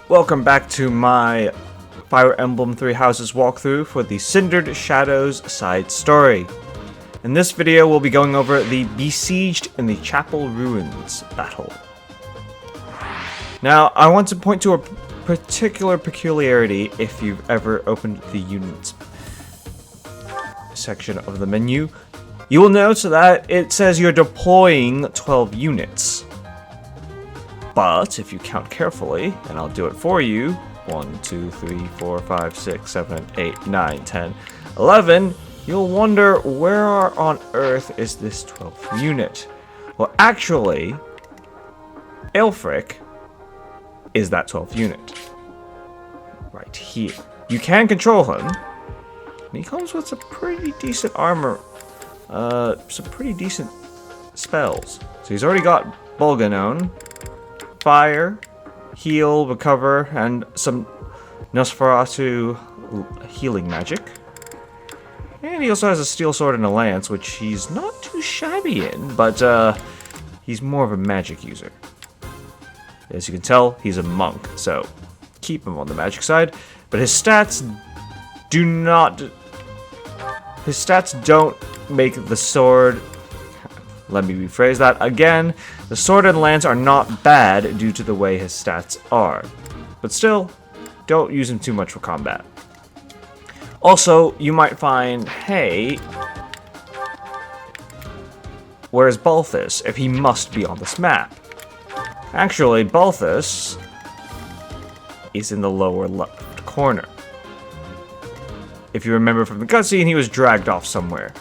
Welcome back to my Fire Emblem Three Houses walkthrough for the Cindered Shadows side story. In this video, we'll be going over the Besieged in the Chapel Ruins battle. Now, I want to point to a particular peculiarity if you've ever opened the units section of the menu. You will note that it says you're deploying 12 units. But if you count carefully, and I'll do it for you, 1, 2, 3, 4, 5, 6, 7, 8, 9, 10, 11, you'll wonder where on earth is this 12th unit? Well, actually, Aelfric is that 12th unit. Right here. You can control him, and he comes with some pretty decent armor, some pretty decent spells. So he's already got Bulganon, Fire, Heal, Recover, and some Nosferatu healing magic. And he also has a Steel Sword and a Lance, which he's not too shabby in, but he's more of a magic user. As you can tell, he's a monk, so keep him on the magic side. But his stats don't make the sword. Let me rephrase that again. The sword and lance are not bad due to the way his stats are. But still, don't use him too much for combat. Also, you might find, hey, where's Balthus if he must be on this map? Actually, Balthus is in the lower left corner. If you remember from the cutscene, he was dragged off somewhere.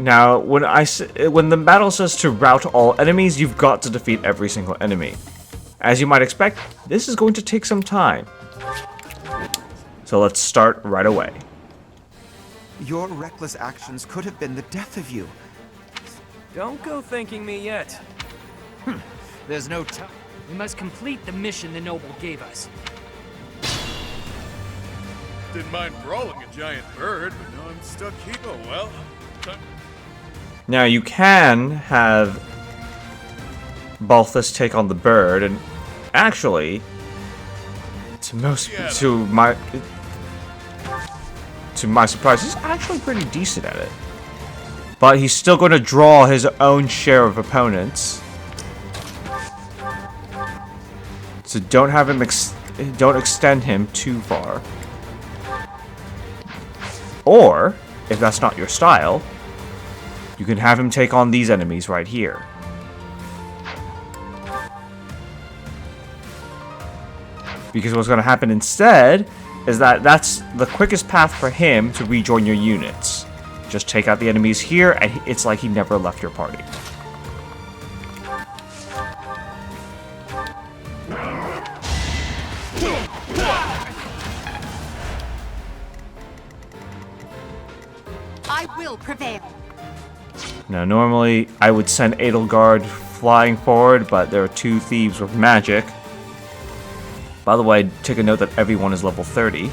Now, when the battle says to rout all enemies, you've got to defeat every single enemy. As you might expect, this is going to take some time. So let's start right away. Your reckless actions could have been the death of you. Don't go thanking me yet. There's no time. We must complete the mission the noble gave us. Didn't mind brawling a giant bird, but now I'm stuck here. Oh well. Now you can have Balthus take on the bird, and actually, to my surprise, he's actually pretty decent at it. But he's still going to draw his own share of opponents, so don't have him don't extend him too far. Or if that's not your style, you can have him take on these enemies right here. Because what's going to happen instead is that that's the quickest path for him to rejoin your units. Just take out the enemies here, and it's like he never left your party. I will prevail. Now, normally I would send Edelgard flying forward, but there are two thieves with magic. By the way, take a note that everyone is level 30.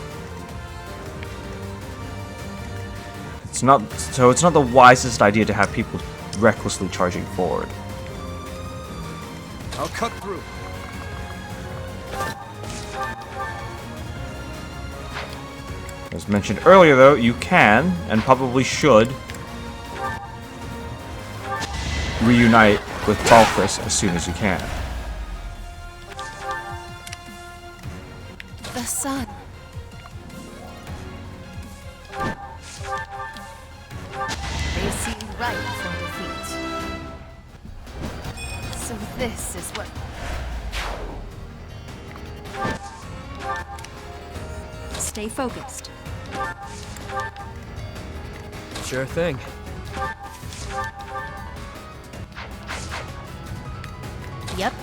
It's not the wisest idea to have people recklessly charging forward. I'll cut through. As mentioned earlier, though, you can, and probably should, reunite with Balthus as soon as you can. The sun. They see right from defeat. So this is what... Stay focused. Sure thing. Yep.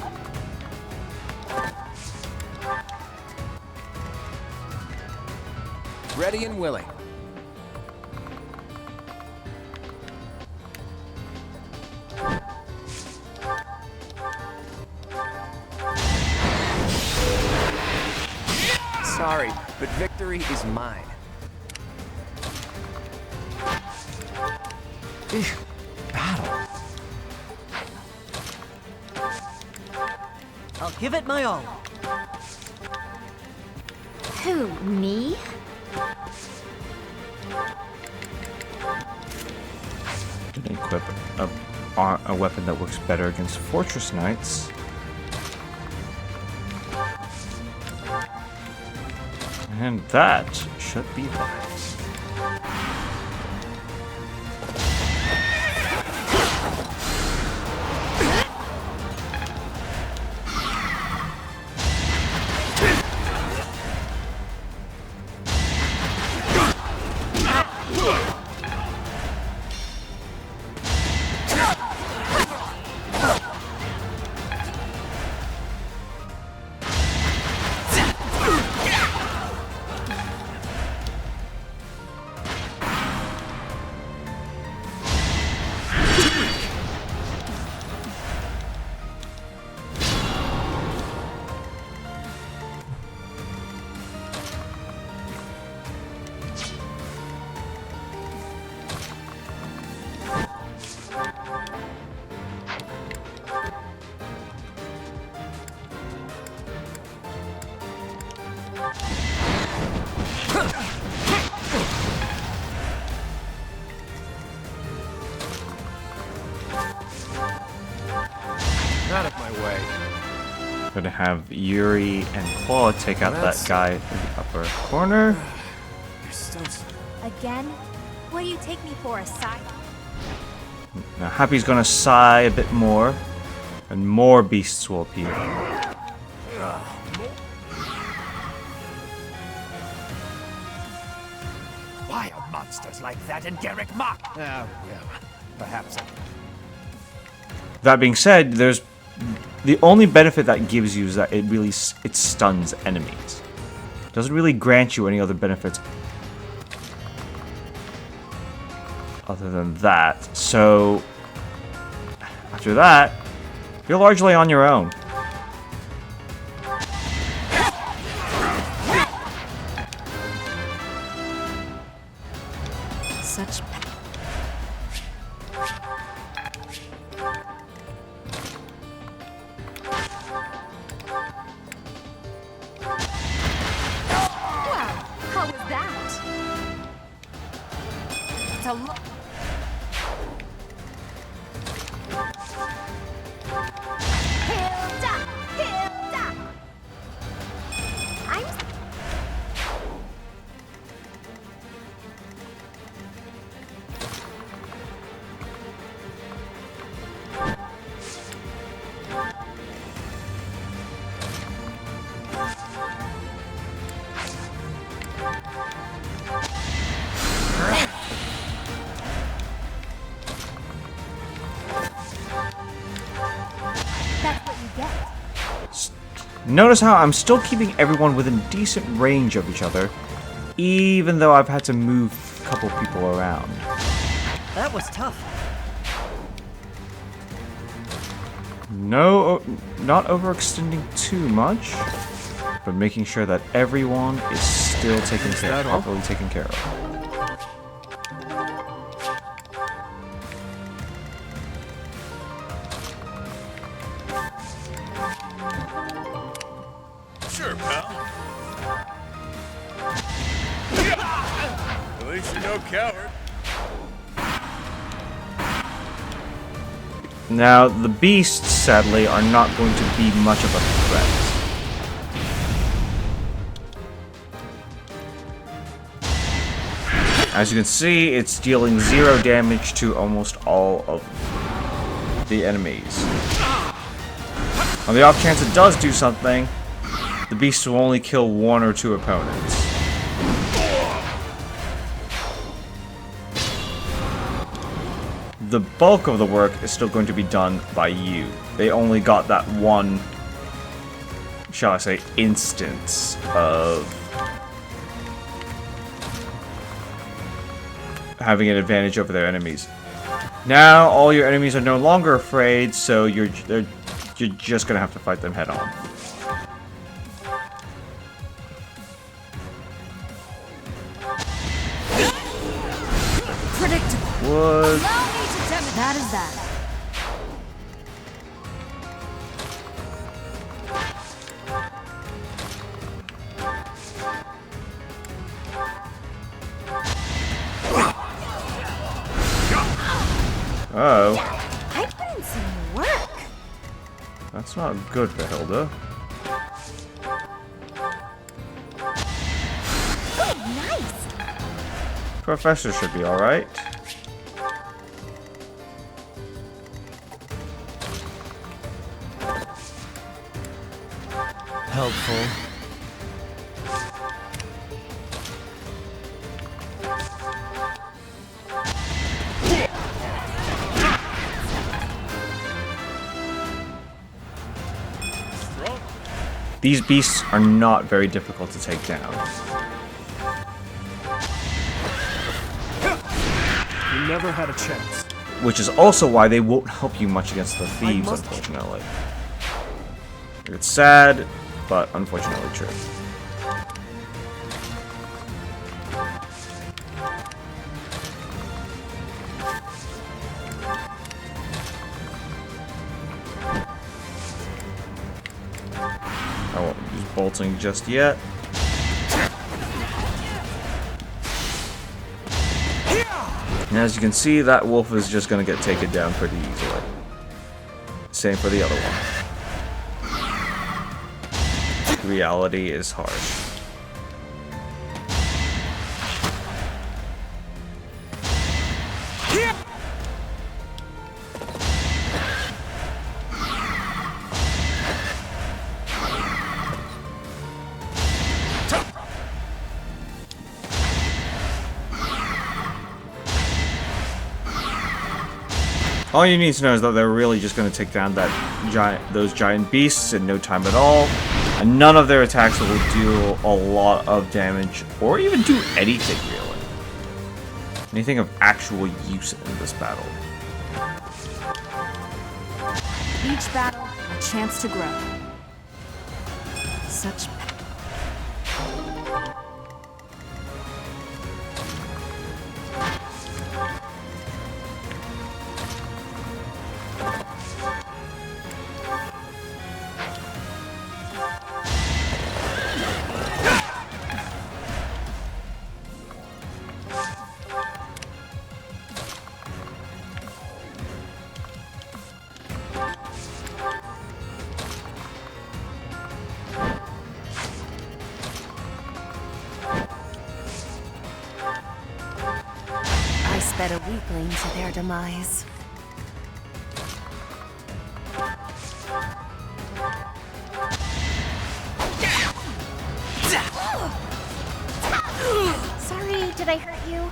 Ready and willing. Sorry, but victory is mine. Battle. I'll give it my all. Who, me? Didn't equip a weapon that works better against fortress knights. And that should be that. Out of my way. Gonna have Yuri and Claude take out that guy in the upper corner. You're still... Again? What do you take me for, a side? Now Happy's gonna sigh a bit more, and more beasts will appear. Why are monsters like that in Garrick Mach? Yeah, perhaps. That being said, there's the only benefit that gives you is that it stuns enemies. It doesn't really grant you any other benefits other than that. So after that, you're largely on your own. Such... Wow, how was that? It's a lot. Hilda! Hilda! I'm... That's what you get. Notice how I'm still keeping everyone within decent range of each other, even though I've had to move a couple people around. That was tough. No, not overextending too much, but making sure that everyone is still properly taken care of. Sure, pal. At least you're no coward. Now, the beasts, sadly, are not going to be much of a threat. As you can see, it's dealing 0 damage to almost all of the enemies. On the off chance it does do something, the beast will only kill 1 or 2 opponents. The bulk of the work is still going to be done by you. They only got that one, shall I say, instance of having an advantage over their enemies. Now all your enemies are no longer afraid, so you're just gonna have to fight them head on. Predictable. Wood. That is that. That's not good for Hilda. Oh, nice. Professor should be alright. Helpful. These beasts are not very difficult to take down. You never had a chance. Which is also why they won't help you much against the thieves, must- unfortunately. It's sad, but unfortunately true. I won't use bolting just yet. And as you can see, that wolf is just going to get taken down pretty easily. Same for the other one. Reality is harsh. All you need to know is that they're really just going to take down those giant beasts in no time at all, and none of their attacks will do a lot of damage, or even do anything really. Anything of actual use in this battle. Each battle, a chance to grow. Such I sped a weakling to their demise. Sorry, did I hurt you?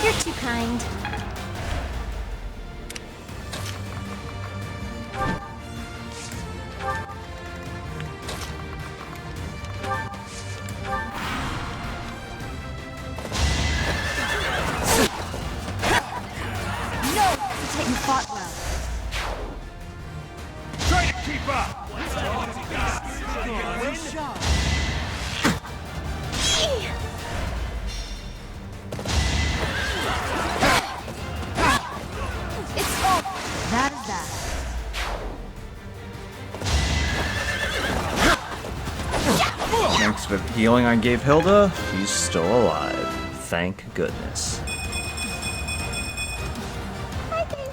You're too kind. No! You fought well. Try to keep up! It's all. That is that. Thanks for the healing I gave Hilda. She's still alive. Thank goodness. I think.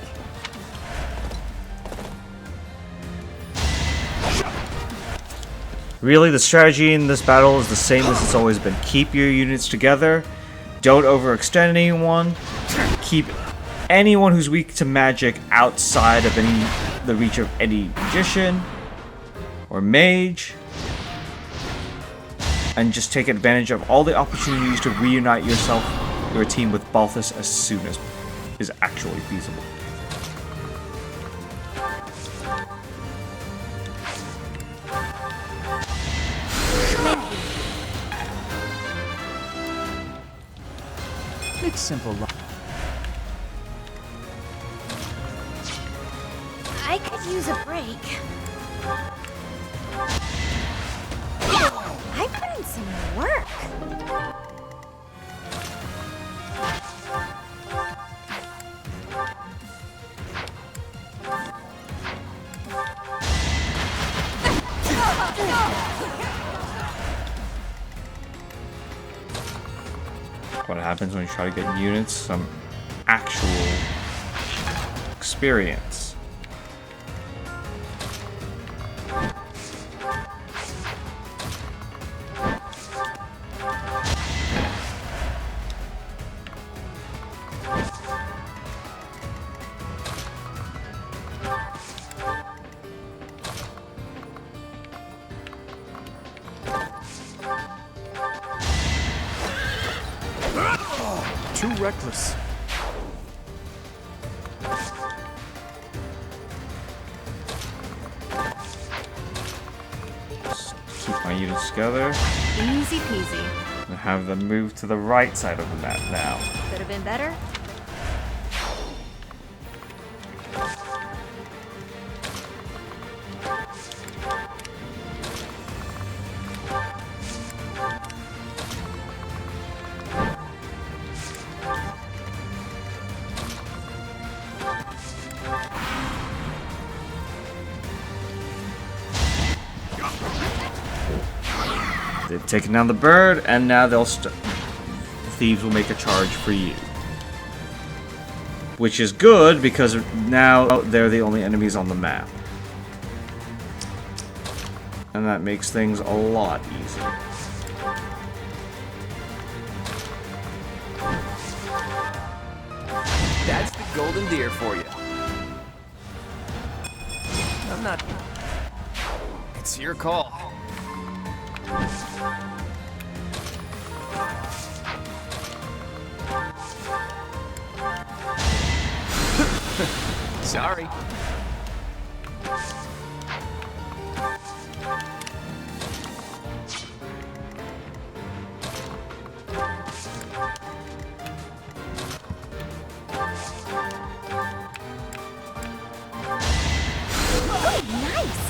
Really, the strategy in this battle is the same as it's always been. Keep your units together. Don't overextend anyone. Keep anyone who's weak to magic outside of the reach of any magician or mage. And just take advantage of all the opportunities to reunite your team with Balthus as soon as is actually feasible. It's simple. I could use a break. doing some work. What happens when you try to get units some actual experience? Too reckless. Just keep my units together Easy peasy. and have them move to the right side of the map now. Could have been better. They've taken down the bird, and now they'll thieves will make a charge for you. Which is good, because now they're the only enemies on the map. And that makes things a lot easier. That's the golden deer for you. I'm not... It's your call. Sorry. Nice.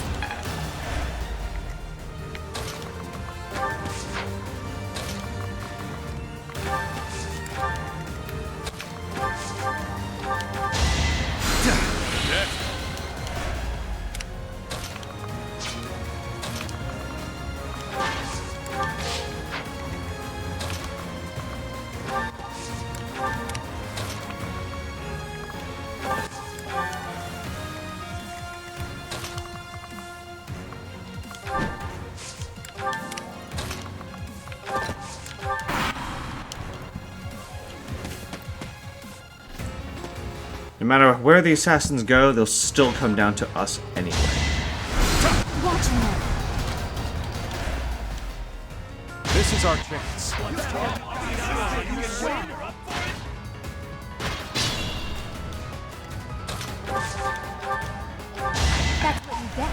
No matter where the assassins go, they'll still come down to us anyway. Watch him. This is our chance. That's what you get.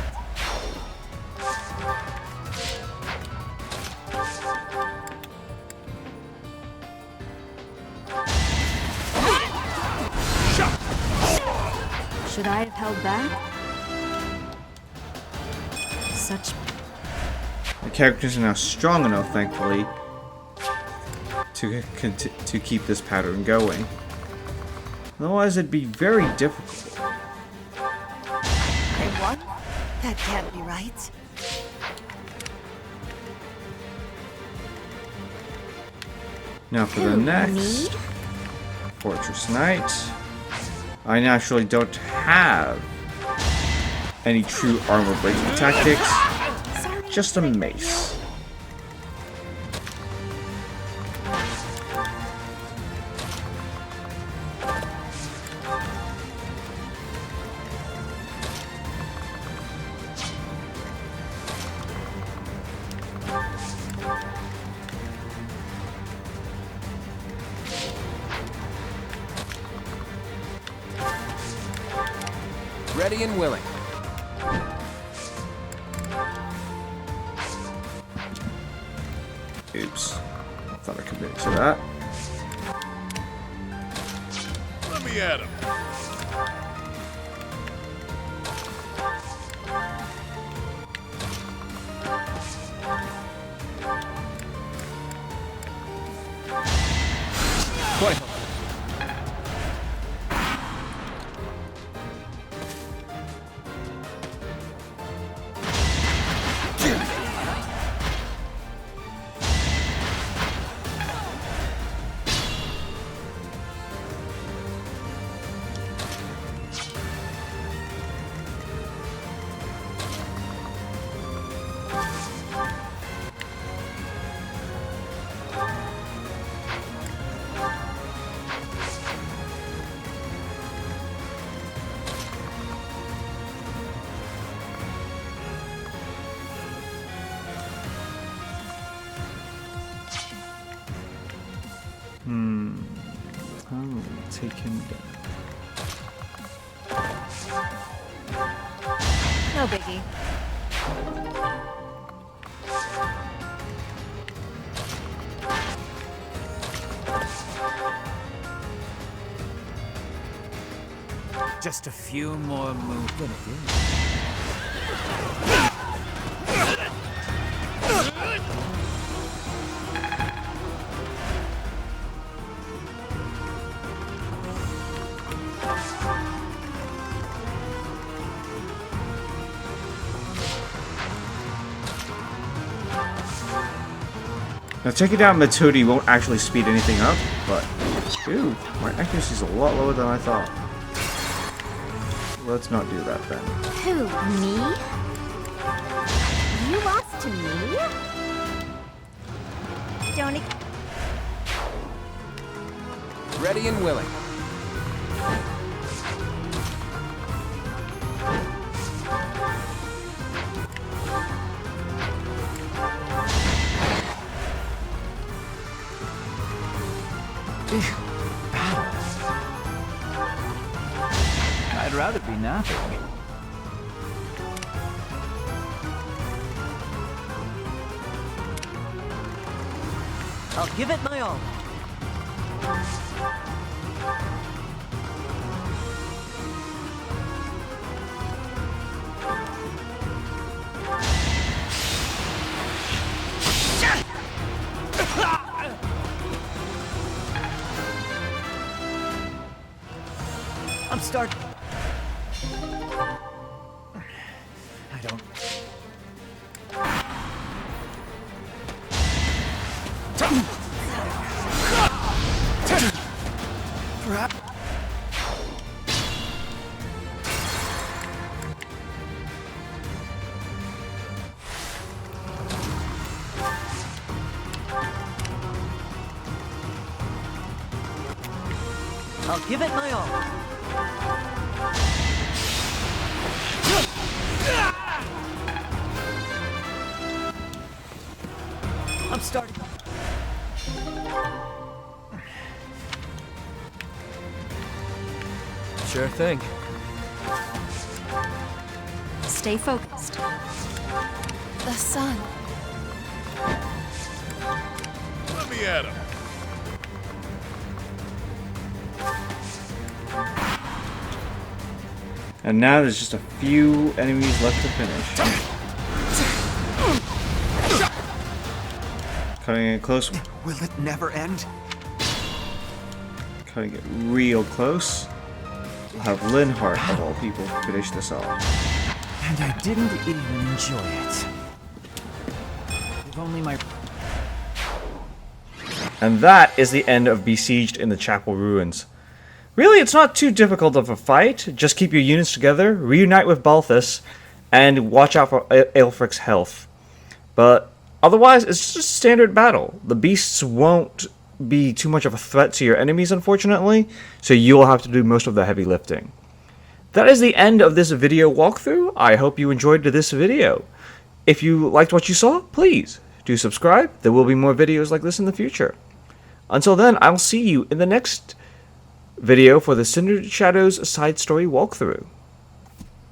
Should I have held back? Such The characters are now strong enough, thankfully, to keep this pattern going. Otherwise, it'd be very difficult. I won? That can't be right. Now for the next Fortress Knight. I naturally don't have any true armor breaking tactics, just a mace. Ready and willing. Oops. I thought I committed to that. Let me at him. take him down. No biggie. Just a few more moves. Now taking down Matudi won't actually speed anything up, but ooh, my accuracy is a lot lower than I thought. Let's not do that then. Who, me? You lost to me? Don't Ready and willing. I'd rather be napping. I'll give it my all. I'm starting. I don't. Perhaps. I'll give it my all. I'm starting. Sure thing. stay focused. The sun. Let me at him. And now there's just a few enemies left to finish. Cutting it close. Will it never end? Cutting it real close. We'll have Linhart, of all people, finish this off. And I didn't even enjoy it. If only my... And that is the end of Besieged in the Chapel Ruins. Really, it's not too difficult of a fight. Just keep your units together, reunite with Balthus, and watch out for Aelfric's health. But otherwise, it's just a standard battle. The beasts won't be too much of a threat to your enemies, unfortunately, so you'll have to do most of the heavy lifting. That is the end of this video walkthrough. I hope you enjoyed this video. If you liked what you saw, please do subscribe. There will be more videos like this in the future. Until then, I'll see you in the next video for the Cindered Shadows side story walkthrough.